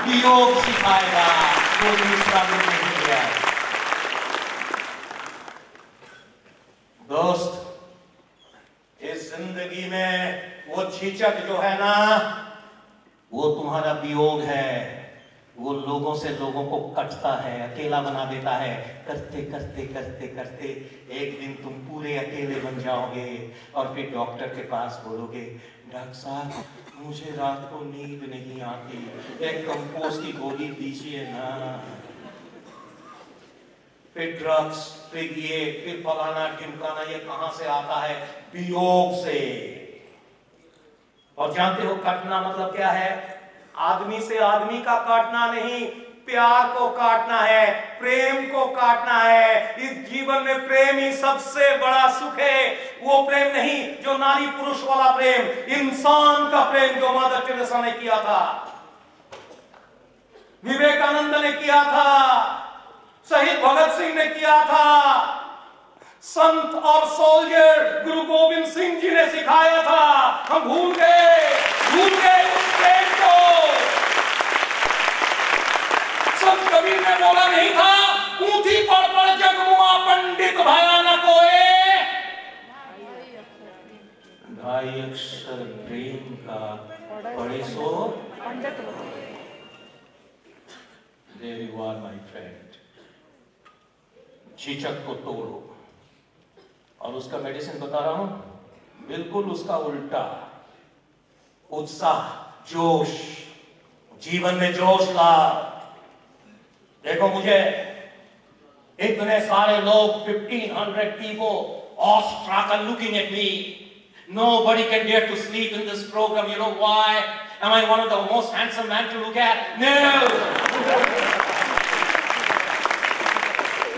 वियोग सिखाएगा, वो दूसरा नहीं है। दोस्त, इस जिंदगी में वो झिझक जो है ना, वो तुम्हारा वियोग है। वो लोगों से लोगों को कटता है, अकेला बना देता है। करते करते करते करते एक दिन तुम पूरे अकेले बन जाओगे और फिर डॉक्टर के पास बोलोगे, डॉक्टर साहब मुझे रात को नींद नहीं आती, एक कंपोस्ट की गोली दीजिए ना। फिर ड्रग्स, फिर ये, फिर फलाना ढिमकाना, ये कहां से आता है? वियोग से। और जानते हो काटना मतलब क्या है? आदमी से आदमी का काटना नहीं, प्यार को काटना है, प्रेम को काटना है। इस जीवन में प्रेम ही सबसे बड़ा सुख है। वो प्रेम नहीं जो नारी पुरुष वाला प्रेम, इंसान का प्रेम जो मदर टेरेसा ने किया था, विवेकानंद ने किया था, शहीद भगत सिंह ने किया था, संत और सोल्जर गुरु गोविंद सिंह जी ने सिखाया था। हम भूल गए उस प्रेम को। संत कबीर ने बोला नहीं था, ऊंची पढ़ पढ़ जगमुआ पंडित भयानक होए, ढाई अक्षर प्रेम का पढ़े सो पंडित। There you are, my friend. झिझक को तोड़ो। और उसका मेडिसिन बता रहा हूं, बिल्कुल उसका उल्टा। उत्साह, जोश, जीवन में जोश ला। देखो मुझे इतने सारे लोग, 1500 people awestruck and looking at me. Nobody can dare to sleep in this program. You know why? Am I one of the most handsome men to look at? No.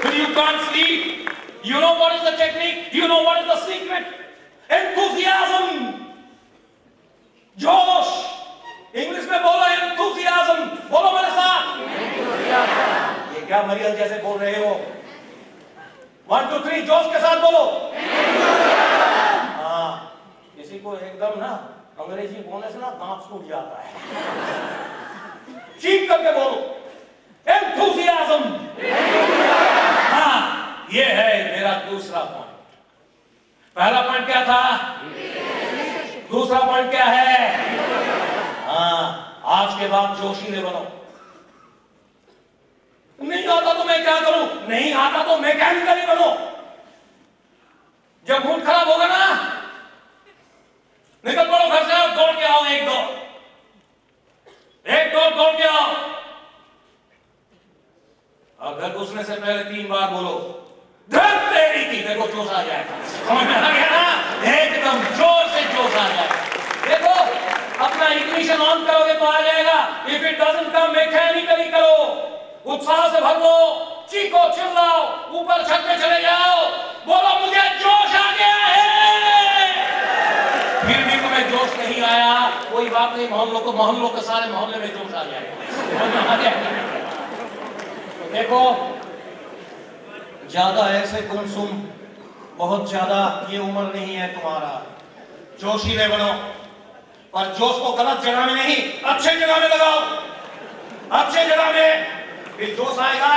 But you can't sleep. You know what is the technique? You know what is the secret? Enthusiasm. जोश। English में बोलो enthusiasm। बोलो मेरे साथ। ये क्या मरियल जैसे बोल रहे हो? 1 2 3 जोश के साथ बोलो। हाँ, किसी को एकदम ना अंग्रेजी बोलने से ना दांत फूट जाता है। चीख करके बोलो enthusiasm। हाँ, ये है मेरा दूसरा पॉइंट। पहला पॉइंट क्या था? दूसरा पॉइंट क्या है? हाँ, आज के बाद जोशीले बनो। नहीं आता तो मैं क्या करूं? नहीं आता तो मैकेनिकली बनो। जब मूड खराब होगा ना, निकल पड़ो घर से, दौड़ के आओ, एक दौड़ दौड़ के आओ। और घर घुसने से पहले 3 बार बोलो धर तेरी की। देखो जोश आ जाएगा। समझ में आ गया ना? एकदम जोर से जोश आ जाएगा। देखो अपना इग्निशन ऑन करोगे तो आ जाएगा। If it doesn't come, mechanically करो। उत्साह से भर लो, चीखो, चिल्लाओ, ऊपर छत पे चले जाओ, बोलो मुझे जोश आ गया है। फिर भी तुम्हें जोश नहीं आया, कोई बात नहीं, मोहल्लों के सारे मोहल्ले में जोश आ जाएगा। तो देखो, ज्यादा ऐसे गुमसुम, बहुत ज्यादा ये उम्र नहीं है तुम्हारा। जोशीले बनो, पर जोश को गलत जगह में नहीं, अच्छे जगह में लगाओ। अच्छे जगह में फिर जोश आएगा,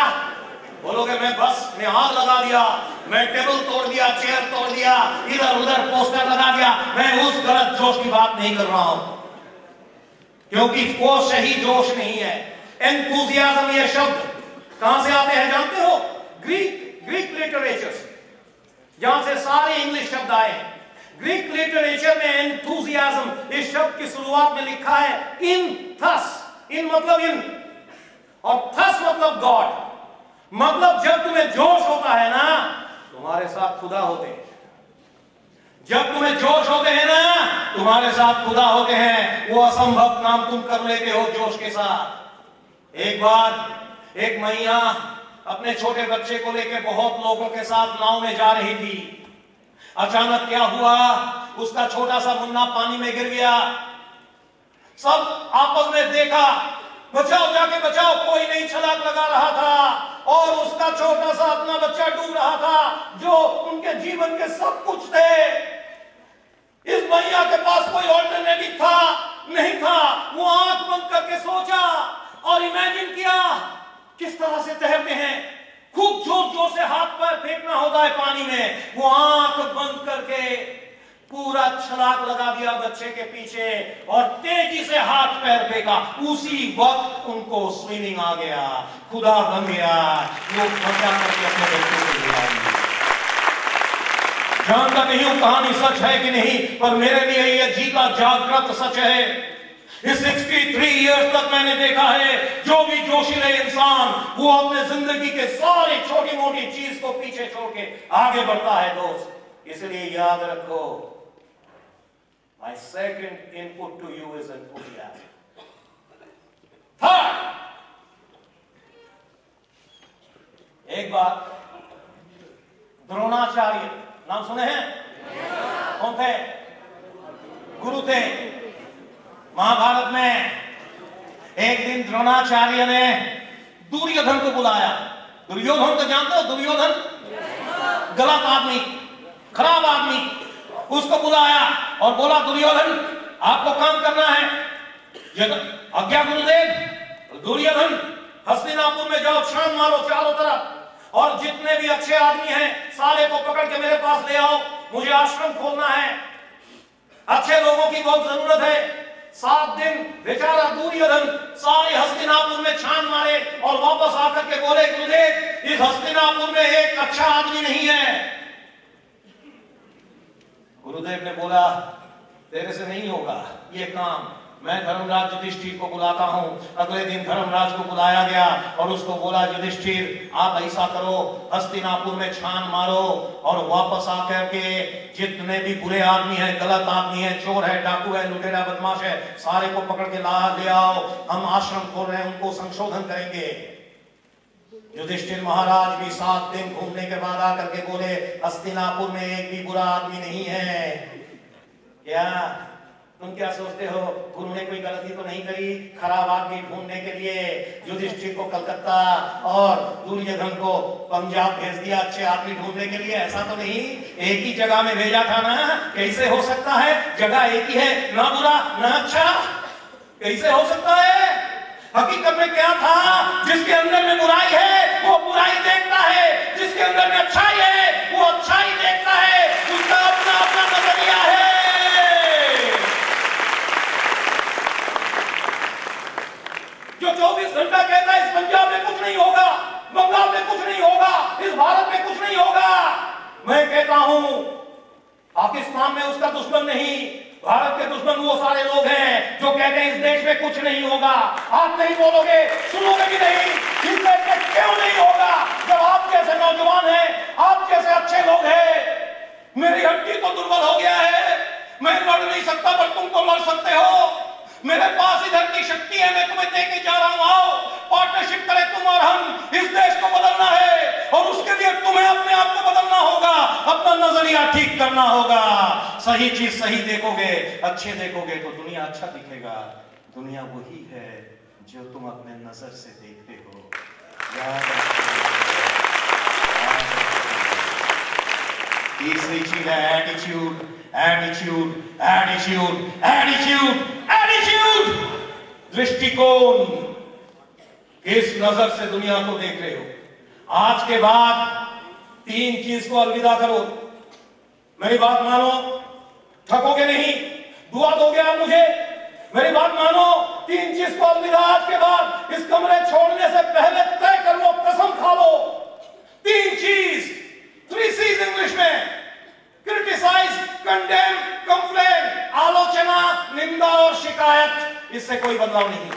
बोलोगे मैं बस मैं आग लगा दिया, मैं टेबल तोड़ दिया, चेयर तोड़ दिया, इधर उधर पोस्टर लगा दिया। मैं उस गलत जोश की बात नहीं कर रहा हूं, क्योंकि वो सही जोश नहीं है। एंथुसियाज्म ये शब्द कहां से आते हैं जानते हो? ग्रीक लिटरेचर से, जहां से सारे इंग्लिश शब्द आए हैं। ग्रीक लिटरेचर में एंथुसियाज्म इस शब्द की शुरुआत में लिखा है इन थस। इन मतलब इन, और थस मतलब गॉड। मतलब जब तुम्हें जोश होता है ना, तुम्हारे साथ खुदा होते हैं। जब तुम्हें जोश होते हैं ना, तुम्हारे साथ खुदा होते हैं। वो असंभव काम तुम कर लेते हो जोश के साथ। एक बार एक मैया अपने छोटे बच्चे को लेकर बहुत लोगों के साथ नाव में जा रही थी। अचानक क्या हुआ, उसका छोटा सा मुन्ना पानी में गिर गया। सब आपस में देखा, बचाओ जाके बचाओ, कोई नहीं छलांग लगा रहा था। और उसका छोटा सा अपना बच्चा डूब रहा था, जो उनके जीवन के सब कुछ थे। इस मैया के पास कोई ऑल्टरनेटिव था नहीं था। वो आंख बंद करके सोचा और इमेजिन किया किस तरह से तैरते हैं। खूब जोर जोर से हाथ पैर फेंकना होता है पानी में। वो आंख बंद करके पूरा छलांग लगा दिया बच्चे के पीछे और तेजी से हाथ पैर फेंका। उसी वक्त उनको स्विमिंग आ गया, खुदा बन गया। लोग बचा करके अपने बच्चे को ले आएंगे। जानता नहीं हूं कहानी सच है कि नहीं, पर मेरे लिए यह जीता जागृत सच है। इस 63 इयर्स तक मैंने देखा है जो भी जोशीले इंसान वो अपने जिंदगी के सारे छोटी मोटी चीज को पीछे छोड़ के आगे बढ़ता है दोस्त। इसलिए याद रखो, my second input to you is enthusiasm. Third, एक बात, द्रोणाचार्य नाम सुने हैं? कौन थे? गुरु थे। महाभारत में एक दिन द्रोणाचार्य ने दुर्योधन को बुलाया। दुर्योधन को जानते हो? दुर्योधन गलत आदमी, खराब आदमी। उसको बुलाया और बोला, दुर्योधन आपको काम करना है, आज्ञा गुरुदेव। दुर्योधन, हस्तिनापुर में जाओ, छान मारो चारों तरफ और जितने भी अच्छे आदमी हैं सारे को पकड़ के मेरे पास ले आओ, मुझे आश्रम खोलना है, अच्छे लोगों की बहुत जरूरत है। 7 दिन बेचारा दुर्योधन सारे हस्तिनापुर में छान मारे और वापस आकर के बोले, गुरुदेव इस हस्तिनापुर में एक अच्छा आदमी नहीं है। गुरुदेव ने बोला, तेरे से नहीं होगा ये काम, मैं धर्मराज युधिष्ठिर को बुलाता हूं। अगले दिन धर्मराज को बुलाया गया और उसको बोला, युधिष्ठिर आप ऐसा करो, हस्तिनापुर में छान मारो और वापस आकर के जितने भी बुरे आदमी हैं, गलत आदमी हैं, चोर है, डाकू है, लुटेरा बदमाश है, सारे को पकड़ के ले आओ, हम आश्रम खोल रहे हैं, उनको संशोधन करेंगे। युधिष्ठिर महाराज भी 7 दिन घूमने के बाद आकर के बोले, हस्तिनापुर में एक भी बुरा आदमी नहीं है। क्या तुम क्या सोचते हो, गुरु ने कोई गलती तो नहीं करी? खराब आदमी ढूंढने के लिए युधिष्ठिर को कलकत्ता और दुर्योधन को पंजाब भेज दिया अच्छे आदमी ढूंढने के लिए? ऐसा तो नहीं, एक ही जगह में भेजा था ना। कैसे हो सकता है? जगह एक ही है, ना बुरा ना अच्छा, कैसे हो सकता है? हकीकत में क्या था? जिसके अंदर में बुराई है वो बुराई देखता है, जिसके अंदर में अच्छाई है वो अच्छाई देखता है। उसका अपना अपना नजरिया है। जो 24 घंटा कहता है इस पंजाब में कुछ नहीं होगा, बंगाल में कुछ नहीं होगा, इस भारत में कुछ नहीं होगा, मैं कहता हूं पाकिस्तान में उसका दुश्मन नहीं, भारत के दुश्मन वो सारे लोग हैं जो कहते हैं इस देश में कुछ नहीं होगा। आप नहीं बोलोगे, सुनोगे भी नहीं, इस देश में क्यों नहीं होगा जब आप जैसे नौजवान हैं, आप जैसे अच्छे लोग हैं। मेरी हड्डी तो दुर्बल हो गया है, मैं लड़ नहीं सकता पर तुम तो लड़ सकते हो। मेरे पास इधर की शक्ति है, मैं तुम्हें देके जा रहा हूं, आओ पार्टनरशिप करें तुम और हम। इस देश को बदलना है और उसके लिए तुम्हें अपने आप को बदलना होगा, अपना नजरिया ठीक करना होगा। सही चीज सही देखोगे, अच्छे देखोगे तो दुनिया अच्छा दिखेगा। दुनिया वही है जो तुम अपने नजर से देखते हो। तीसरी चीज है attitude. Attitude, attitude, attitude, attitude, दृष्टिकोण। किस नजर से दुनिया को देख रहे हो? आज के बाद 3 चीज को अलविदा करो। मेरी बात मानो, थकोगे नहीं, दुआ दोगे आप मुझे? मेरी बात मानो, 3 चीज को अलविदा आज के बाद। इस कमरे छोड़ने से पहले तय कर लो, कसम खा लो। 3 चीज, 3 C's इंग्लिश में, क्रिटिसाइज, कंडेम, कंप्लेन, आलोचना, निंदा और शिकायत। इससे कोई बदलाव नहीं।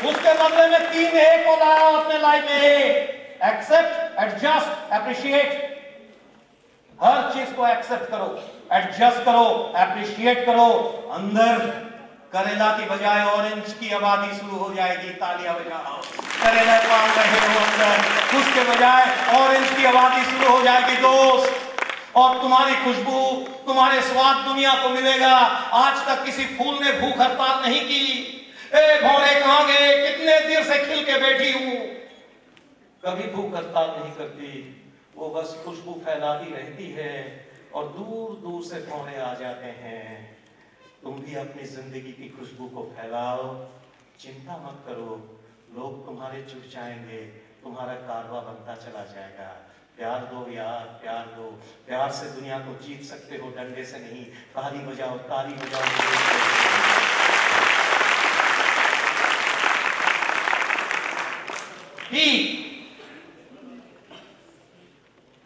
उसके बदले में 3 ए को लाया अपने लाइफ में। Accept, adjust, appreciate. हर चीज को एक्सेप्ट करो, एडजस्ट करो, एप्रिशिएट करो। अंदर करेला की बजाय ऑरेंज की आबादी शुरू हो जाएगी। तालियां बजाओ। करेला पाल रहे हो अंदर, उसके बजाय ऑरेंज की आबादी शुरू हो जाएगी दोस्त। और तुम्हारी खुशबू, तुम्हारे स्वाद दुनिया को मिलेगा। आज तक किसी फूल ने भूख हड़ताल नहीं की। ए भौरे कहां गए, कितने देर से खिल के बैठी हूं। कभी भूख हड़ताल नहीं करती, वो बस खुशबू फैलाती रहती है और दूर दूर से भौरे आ जाते हैं। तुम भी अपनी जिंदगी की खुशबू को फैलाओ, चिंता मत करो, लोग तुम्हारे चुप जाएंगे, तुम्हारा कारवा बनता चला जाएगा। प्यार दो यार, प्यार दो। प्यार से दुनिया को जीत सकते हो, डंडे से नहीं। ताली बजाओ, ताली बजाओ।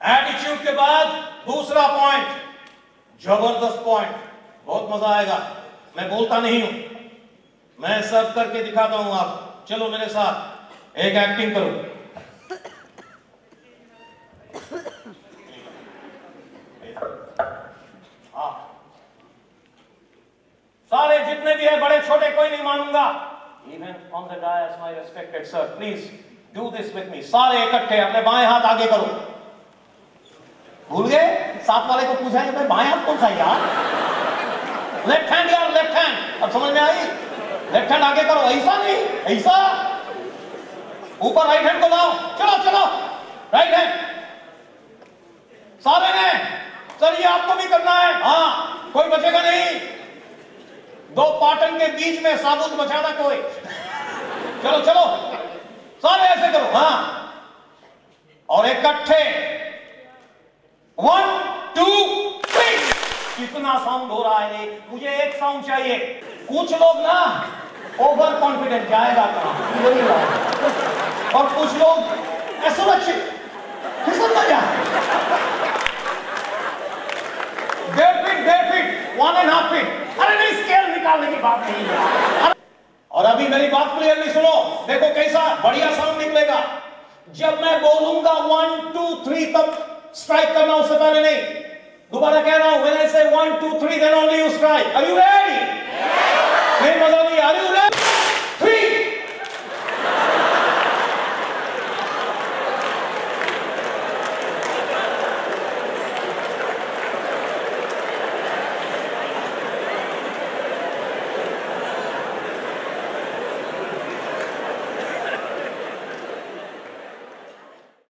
एटीट्यूड के बाद दूसरा पॉइंट, जबरदस्त पॉइंट, बहुत मजा आएगा। मैं बोलता नहीं हूं, मैं सब करके दिखाता हूं। आप चलो मेरे साथ, एक एक्टिंग करो। सारे जितने भी है, बड़े छोटे, कोई नहीं मानूंगा। Even on the dais, my respected sir, please do this with me. सारे इकट्ठे, अपने बाएं हाथ आगे करो। भूल गए? साथ वाले को पूछा कि बाएं हाथ कौन सा यार? लेफ्ट हैंड यार, लेफ्ट हैंड। अब समझ में आई? लेफ्ट हैंड आगे करो, ऐसा नहीं, ऐसा। ऊपर राइट हैंड को लाओ, चलो चलो, राइट हैंड। सारे ने, सर ये आपको भी करना है। हाँ, कोई बचेगा नहीं। दो पाटन के बीच में साबुत बचाना कोई। चलो चलो, सारे ऐसे करो। हाँ, और इकट्ठे 1 2 3। कितना साउंड हो रहा है? मुझे एक साउंड चाहिए। कुछ लोग ना ओवर कॉन्फिडेंट, जाएगा कहां, और कुछ लोग असुरक्षित, फिसल ना जाए। 1.5 फीट 1.5 फीट। अरे नहीं, स्केल निकालने की बात नहीं है। और अभी मेरी बात क्लियरली सुनो, देखो कैसा बढ़िया साउंड निकलेगा। जब मैं बोलूंगा 1 2 3 तब स्ट्राइक करना, उससे पहले नहीं। दोबारा कह रहा हूं, when I say 1 2 3 then only you strike. Are you ready?